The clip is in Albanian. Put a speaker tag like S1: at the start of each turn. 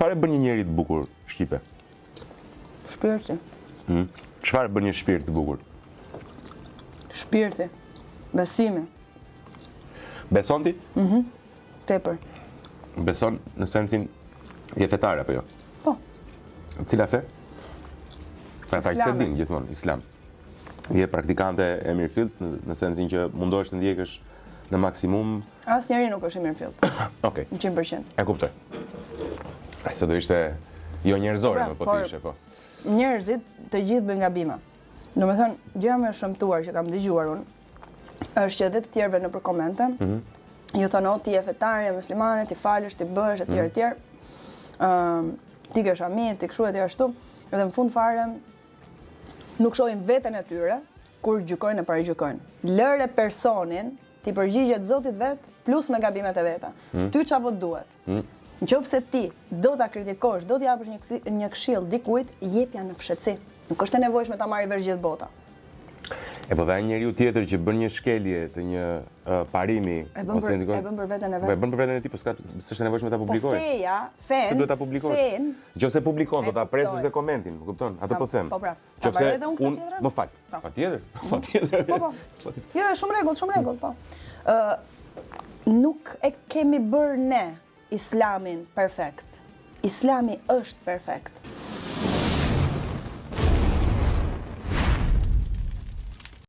S1: Çfarë bën një njeri të bukur shqipe?
S2: Shpirti.
S1: Çfarë bën një shpirt të bukur?
S2: Shpirti. Besimi.
S1: Beson ti?
S2: Tepër.
S1: Beson në sensin je fetar apo jo?
S2: Po.
S1: Cila fe? Pra ta se
S2: Islame.
S1: din gjithmonë, islam. Je praktikante e mirëfillt në sensin që mundohesh të ndjekësh në maksimum.
S2: Asnjëri nuk është e mirëfillt.
S1: Okej.
S2: 100%.
S1: E kuptoj. Ai se do ishte jo njerëzore,
S2: Po,
S1: më po të ishe, po.
S2: Njerëzit të gjithë bëjnë gabime. Domethënë, gjëja më e shëmtuar që kam dëgjuar unë është që edhe të tjerëve nëpër komente, ju thonë o ti je fetare, je muslimane, ti falësh, ti bëhesh etj etj. Ti ke shamit, ti kështu etj ashtu, edhe në fund fare nuk shohin veten e tyre kur gjykojnë e paragjykojnë. Lëre personin ti përgjigjet Zotit vet plus me gabimet e veta. Ty çapo duhet. Nëse ti do ta kritikosh, do t'i japësh një këshill dikujt, jepja në fshetësi. Nuk është e nevojshme ta marrë vesh gjithë bota.
S1: E po dhe ai njeriu tjetër që bën një shkelje të një parimi
S2: E bën për veten e vet.
S1: E bën për veten e tij, po s'është e nevojshme ta publikojë.
S2: Po feja, fen.
S1: Se duhet ta publikosh. Nëse publikon, do ta presësh dhe komentin, më kupton? Atë po them.
S2: Po pra.
S1: Nëse unë më fal. Patjetër.
S2: Po. Jo, është shumë rregull, po. Nuk e kemi bërë ne Islamin perfekt. Islami është perfekt.